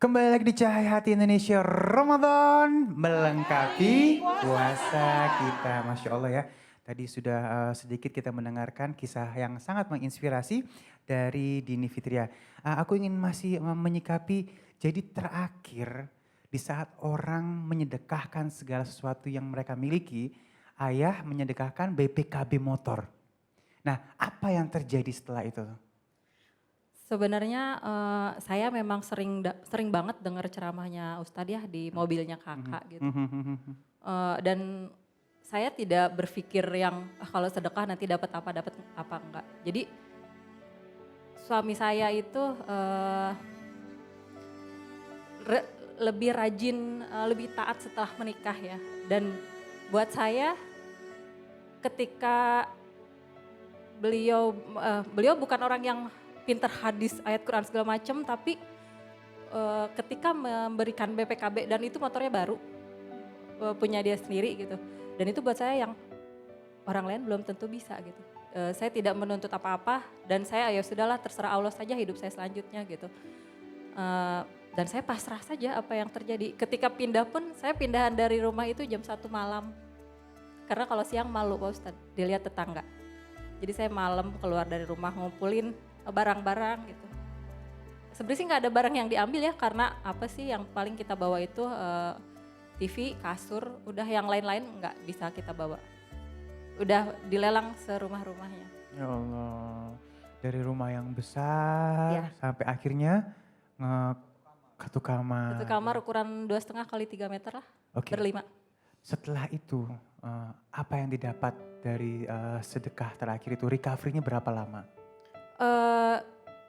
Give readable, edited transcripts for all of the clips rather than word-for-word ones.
Kembali lagi di Cahaya Hati Indonesia Ramadan melengkapi puasa kita. Masya Allah ya. Tadi sudah sedikit kita mendengarkan kisah yang sangat menginspirasi dari Dini Fitria. Aku ingin masih menyikapi, jadi terakhir di saat orang menyedekahkan segala sesuatu yang mereka miliki, ayah menyedekahkan BPKB motor. Nah, apa yang terjadi setelah itu? Sebenarnya saya memang sering banget dengar ceramahnya Ustadz ya di mobilnya kakak gitu. Dan saya tidak berpikir yang kalau sedekah nanti dapat apa enggak. Jadi suami saya itu lebih rajin, lebih taat setelah menikah ya. Dan buat saya ketika beliau bukan orang yang pinter hadis, ayat Quran segala macam, tapi ketika memberikan BPKB dan itu motornya baru, punya dia sendiri gitu. Dan itu buat saya yang orang lain belum tentu bisa gitu. Saya tidak menuntut apa-apa dan saya ya sudahlah terserah Allah saja hidup saya selanjutnya gitu. Dan saya pasrah saja apa yang terjadi. Ketika pindah pun saya pindahan dari rumah itu jam 1 malam. Karena kalau siang malu Pak Ustadz, dilihat tetangga. Jadi saya malam keluar dari rumah ngumpulin barang-barang gitu. Sebenarnya sih nggak ada barang yang diambil ya karena apa sih yang paling kita bawa itu TV, kasur, udah yang lain-lain nggak bisa kita bawa. Udah dilelang serumah-rumahnya. Ya Allah, dari rumah yang besar Ya. sampai akhirnya satu kamar. Itu kamar ukuran 2,5 kali 3 meter lah, Oke. berlima. Setelah itu apa yang didapat dari sedekah terakhir itu? Recovery-nya berapa lama?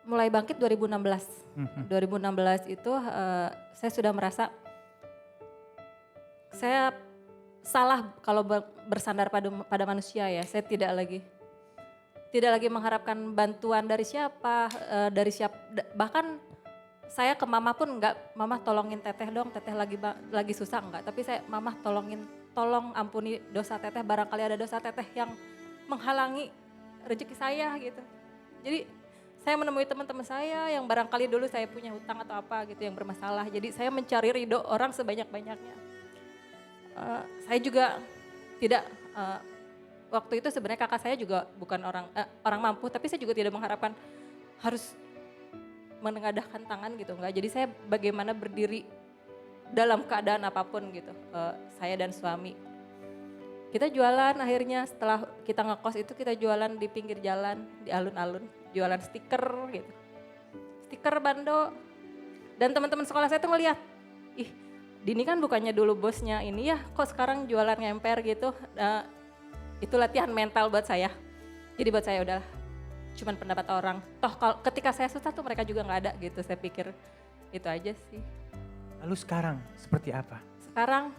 Mulai bangkit 2016. 2016 itu saya sudah merasa saya salah kalau bersandar pada manusia ya. Saya tidak lagi mengharapkan bantuan dari siapa, bahkan saya ke mama pun enggak, mama tolongin teteh dong, teteh lagi susah enggak, tapi mama tolong ampuni dosa teteh, barangkali ada dosa teteh yang menghalangi rezeki saya gitu. Jadi saya menemui teman-teman saya yang barangkali dulu saya punya hutang atau apa gitu yang bermasalah. Jadi saya mencari ridho orang sebanyak-banyaknya. Saya juga tidak, waktu itu sebenarnya kakak saya juga bukan orang mampu, tapi saya juga tidak mengharapkan harus menengadahkan tangan gitu enggak. Jadi saya bagaimana berdiri dalam keadaan apapun gitu, saya dan suami. Kita jualan akhirnya setelah kita ngekos itu kita jualan di pinggir jalan, di alun-alun, jualan stiker gitu. Stiker bando. Dan teman-teman sekolah saya tuh ngeliat, ih Dini kan bukannya dulu bosnya ini ya, kok sekarang jualan ngemper gitu. Itu latihan mental buat saya. Jadi buat saya udah cuman pendapat orang. Toh ketika saya susah tuh mereka juga gak ada gitu, saya pikir itu aja sih. Lalu sekarang seperti apa? Sekarang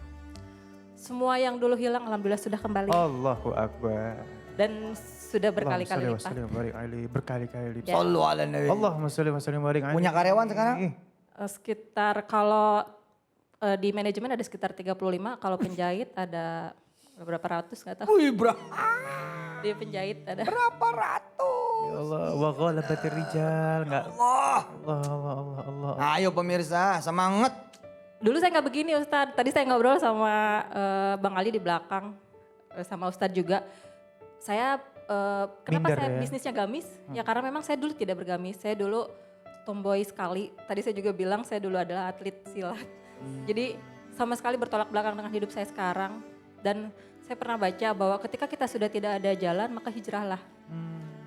semua yang dulu hilang alhamdulillah sudah kembali. Allahu Akbar. Dan sudah berkali-kali lipat. Berkali-kali lipat. Sallu ala nabi. Allahumma sholli wa sallim wa barik alaihi. Punya karyawan sekarang? Sekitar kalau di manajemen ada sekitar 35, kalau penjahit ada berapa ratus nggak tahu. Wih Di penjahit ada. berapa ratus? Ya Allah, wa ghalabatir rijal. Enggak. Allah. Allah. Ayo pemirsa, semangat. Dulu saya nggak begini Ustadz, tadi saya ngobrol sama Bang Ali di belakang, sama Ustadz juga. Saya, kenapa Minder saya ya? bisnisnya gamis? Ya karena memang saya dulu tidak bergamis, saya dulu tomboy sekali. Tadi saya juga bilang saya dulu adalah atlet silat. Jadi sama sekali bertolak belakang dengan hidup saya sekarang. Dan saya pernah baca bahwa ketika kita sudah tidak ada jalan maka hijrahlah.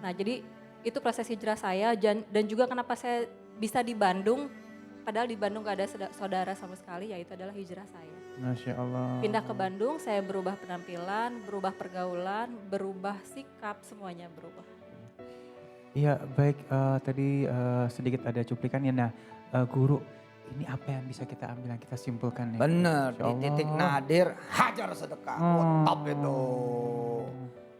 Nah jadi itu proses hijrah saya dan juga kenapa saya bisa di Bandung. Padahal di Bandung gak ada saudara sama sekali, yaitu adalah hijrah saya. Masya Allah. Pindah ke Bandung, saya berubah penampilan, berubah pergaulan, berubah sikap, semuanya berubah. Iya baik, tadi sedikit ada cuplikannya. Nah guru, ini apa yang bisa kita ambil, yang kita simpulkan nih? Bener, Masya di Allah. titik nadir hajar sedekah. Top itu.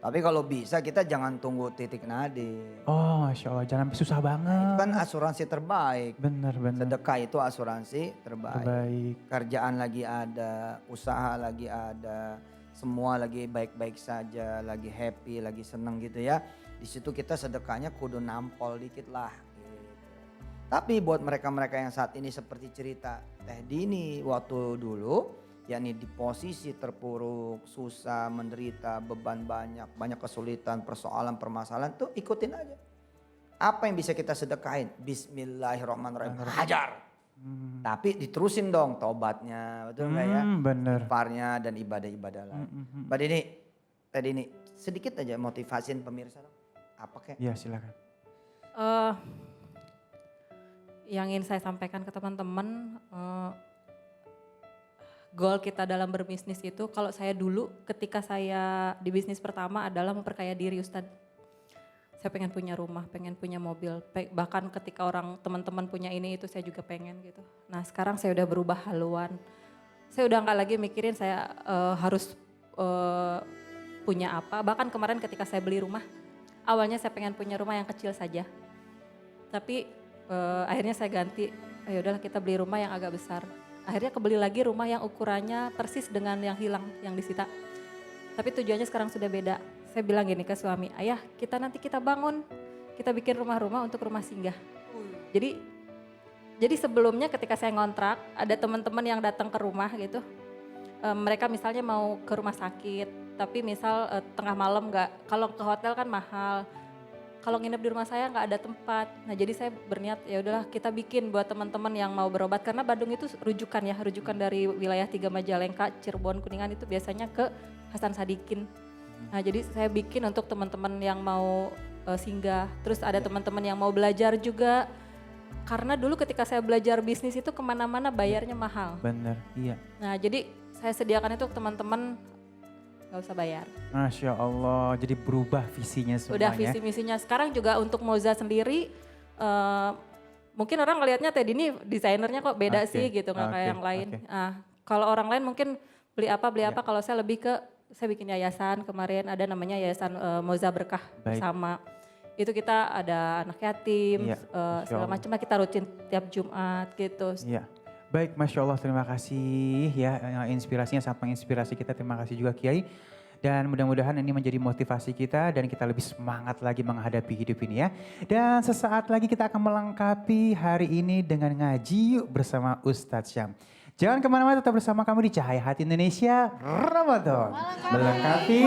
Tapi kalau bisa kita jangan tunggu titik nadir. Oh Masya Allah, jangan sampai susah banget. Kan asuransi terbaik. Bener. Sedekah itu asuransi terbaik. Terbaik. Kerjaan lagi ada, usaha lagi ada, semua lagi baik-baik saja, lagi happy, lagi seneng gitu ya. Di situ kita sedekahnya kudu nampol dikit lah. Gitu. Tapi buat mereka-mereka yang saat ini seperti cerita Teh Dini waktu dulu, yakni di posisi terpuruk, susah, menderita, beban banyak, banyak kesulitan, persoalan, permasalahan tuh ikutin aja. Apa yang bisa kita sedekahin? Bismillahirrahmanirrahim. Hajar. Tapi diterusin dong tobatnya, betul nggak ya? Bener. Istighfarnya dan ibadah-ibadah lain. Mbak Dini, Teh Dini, sedikit aja motivasiin pemirsa dong. Apa kek? Iya silakan. Eh, yang ingin saya sampaikan ke teman-teman, goal kita dalam berbisnis itu, kalau saya dulu ketika saya di bisnis pertama adalah memperkaya diri Ustadz. Saya pengen punya rumah, pengen punya mobil, bahkan ketika orang teman-teman punya ini itu saya juga pengen gitu. Nah sekarang saya udah berubah haluan, saya udah nggak lagi mikirin saya harus punya apa. Bahkan kemarin ketika saya beli rumah, awalnya saya pengen punya rumah yang kecil saja, tapi akhirnya saya ganti, ya udahlah kita beli rumah yang agak besar. Akhirnya kebeli lagi rumah yang ukurannya persis dengan yang hilang, yang disita. Tapi tujuannya sekarang sudah beda. Saya bilang gini ke suami, ayah kita nanti kita bangun, kita bikin rumah-rumah untuk rumah singgah. Jadi sebelumnya ketika saya ngontrak, ada teman-teman yang datang ke rumah gitu. Mereka misalnya mau ke rumah sakit, tapi misal tengah malam nggak, kalau ke hotel kan mahal. Kalau nginep di rumah saya nggak ada tempat. Nah jadi saya berniat ya udahlah kita bikin buat teman-teman yang mau berobat. Karena Bandung itu rujukan ya, rujukan dari wilayah 3 Majalengka, Cirebon, Kuningan itu biasanya ke Hasan Sadikin. Nah jadi saya bikin untuk teman-teman yang mau singgah. Terus ada teman-teman yang mau belajar juga. Karena dulu ketika saya belajar bisnis itu kemana-mana bayarnya mahal. Bener, iya. Nah jadi saya sediakan itu untuk teman-teman gak usah bayar. Masya Allah, jadi berubah visinya semuanya. Udah visi misinya. Sekarang juga untuk Moza sendiri, mungkin orang ngelihatnya Teh Dini desainernya kok beda sih gitu, nggak kayak yang lain. Nah, kalau orang lain mungkin beli apa, kalau saya lebih ke, saya bikin yayasan kemarin ada namanya Yayasan Moza Berkah bersama. Itu kita ada anak yatim, segala macam kita rutin tiap Jumat gitu. Iya. Baik, Masya Allah, terima kasih ya, inspirasinya sangat menginspirasi kita, terima kasih juga Kiai. Dan mudah-mudahan ini menjadi motivasi kita dan kita lebih semangat lagi menghadapi hidup ini ya. Dan sesaat lagi kita akan melengkapi hari ini dengan ngaji yuk bersama Ustadz Syam. Jangan kemana-mana, tetap bersama kami di Cahaya Hati Indonesia Ramadan. Melengkapi.